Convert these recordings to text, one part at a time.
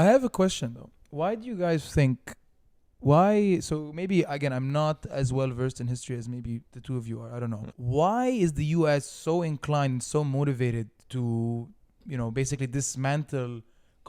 I have a question though. Why do you guys think? Why? So maybe again, I'm not as well versed in history as maybe the two of you are. I don't know. Why is the U.S. so inclined, so motivated to, basically dismantle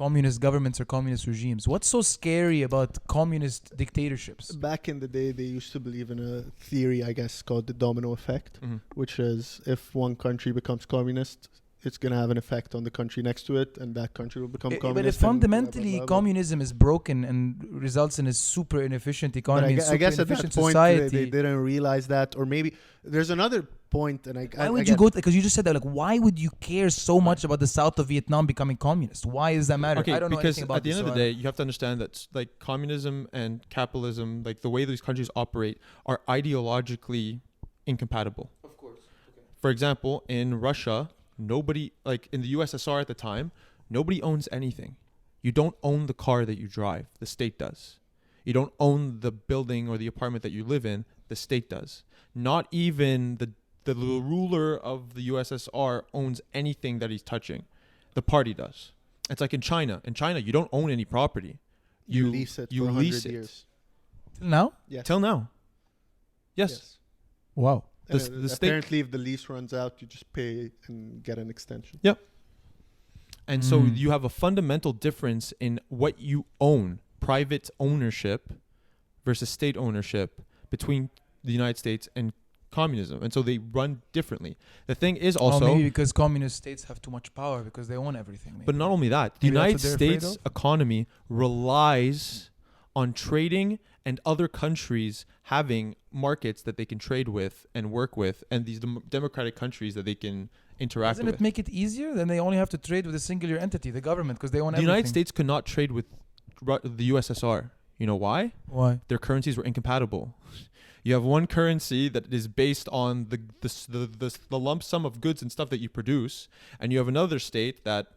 communist governments or communist regimes? What's so scary about communist dictatorships? Back in the day, they used to believe in a theory, I guess, called the domino effect, which is if one country becomes communist, it's going to have an effect on the country next to it, and that country will become communist. But if fundamentally communism is broken and results in a super inefficient economy, I guess at that point they didn't realize that, or maybe there's another point. And why would you go? Because you just said that. Like, why would you care so much about the south of Vietnam becoming communist? Why does that matter? Okay, I don't know anything about because at the end of the day, you have to understand that like communism and capitalism, like the way these countries operate, are ideologically incompatible. Of course. Okay. For example, in Russia, nobody, like in the USSR at the time, nobody owns anything. You don't own the car that you drive. The state does. You don't own the building or the apartment that you live in. The state does. Not even the ruler of the USSR owns anything that he's touching. The party does. It's like in China. In China, you don't own any property. You lease it for 100 years. Till now? Yes. Till now. Yes. Wow. Apparently, if the lease runs out, you just pay and get an extension. Yep. And so you have a fundamental difference in what you own, private ownership versus state ownership between the United States and communism. And so they run differently. The thing is also... maybe because communist states have too much power because they own everything. Maybe. But not only that, the United States economy relies on trading and other countries having markets that they can trade with and work with, and these democratic countries that they can interact with. Doesn't it make it easier? Then they only have to trade with a singular entity, the government, because they own everything. The United States could not trade with the USSR. You know why? Why? Their currencies were incompatible. You have one currency that is based on the lump sum of goods and stuff that you produce, and you have another state that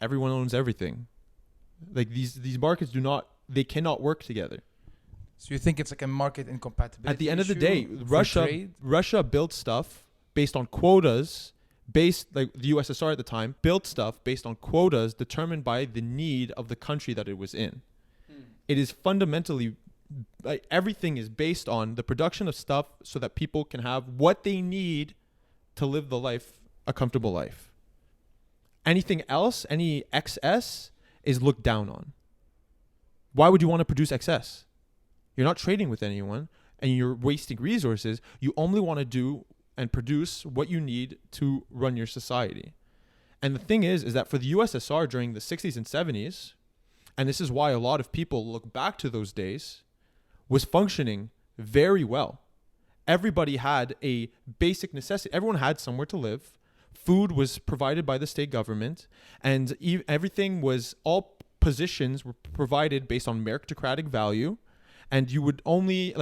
everyone owns everything. Like these markets cannot work together. So you think it's like a market incompatibility? At the end of the day, Russia built stuff based on quotas, like the USSR at the time built stuff based on quotas determined by the need of the country that it was in. It is fundamentally, like, everything is based on the production of stuff so that people can have what they need to live a comfortable life. Anything else, any excess, is looked down on. Why would you want to produce excess? You're not trading with anyone and you're wasting resources. You only want to do and produce what you need to run your society. And the thing is that for the USSR during the 60s and 70s, and this is why a lot of people look back to those days, was functioning very well. Everybody had a basic necessity. Everyone had somewhere to live. Food was provided by the state government, and everything was, all positions were provided based on meritocratic value. And you would only,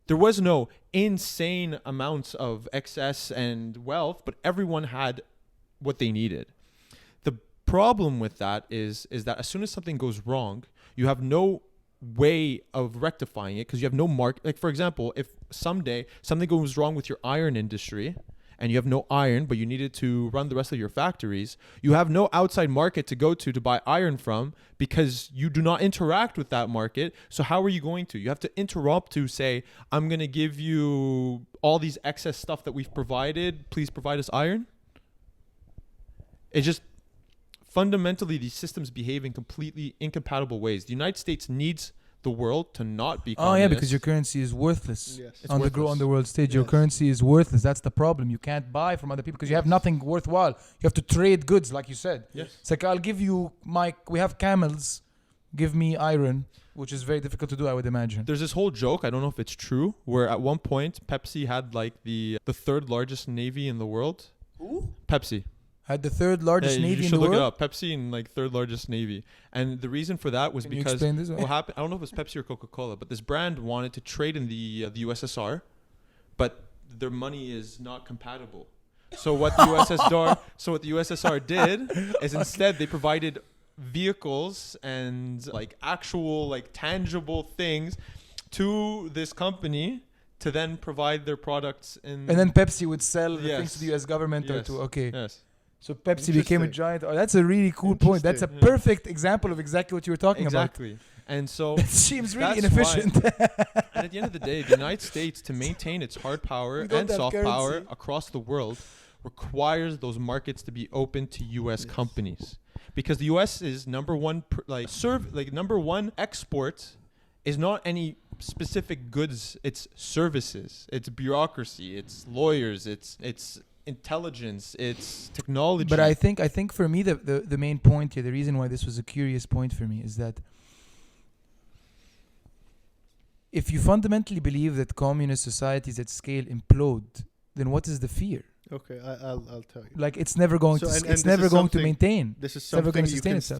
there was no insane amounts of excess and wealth, but everyone had what they needed. The problem with that is that as soon as something goes wrong, you have no way of rectifying it because you have no market. Like, for example, if someday something goes wrong with your iron industry and you have no iron, but you need it to run the rest of your factories, you have no outside market to go to buy iron from because you do not interact with that market. So how are you going to? You have to interrupt to say, I'm going to give you all these excess stuff that we've provided. Please provide us iron. It's just fundamentally these systems behave in completely incompatible ways. The United States needs the world to not be communist. Oh yeah, because your currency is worthless. Yes. On the world stage. Yes. Your currency is worthless. That's the problem. You can't buy from other people because you have nothing worthwhile. You have to trade goods, like you said. Yes. It's like, I'll give you we have camels, give me iron, which is very difficult to do, I would imagine. There's this whole joke, I don't know if it's true, where at one point Pepsi had like the third largest navy in the world. Who? Pepsi. Had the third largest navy in the world? You should look it up. Pepsi and third largest navy. And the reason for that was because what happened, I don't know if it was Pepsi or Coca-Cola, but this brand wanted to trade in the USSR, but their money is not compatible. So what the USSR did is instead they provided vehicles and actual tangible things to this company to then provide their products in. And then Pepsi would sell the things to the US government or to Yes. So Pepsi became a Interesting. giant. Oh, that's a really cool point. That's a Interesting. Yeah. perfect example of exactly what you were talking Exactly. And so about. It seems really that's inefficient. and at the end of the day, the United States, to maintain its hard power We don't and have soft power currency. across the world, requires those markets to be open to U.S. Yes. companies, because the U.S. is number one, number one export is not any specific goods. It's services, it's bureaucracy, it's lawyers, it's intelligence, it's technology. But I think for me the main point here, the reason why this was a curious point for me is that if you fundamentally believe that communist societies at scale implode, then what is the fear? Okay, I'll tell you. Like it's never going So, to and it's this never is going to something- maintain. This is It's never something going to you sustain can itself.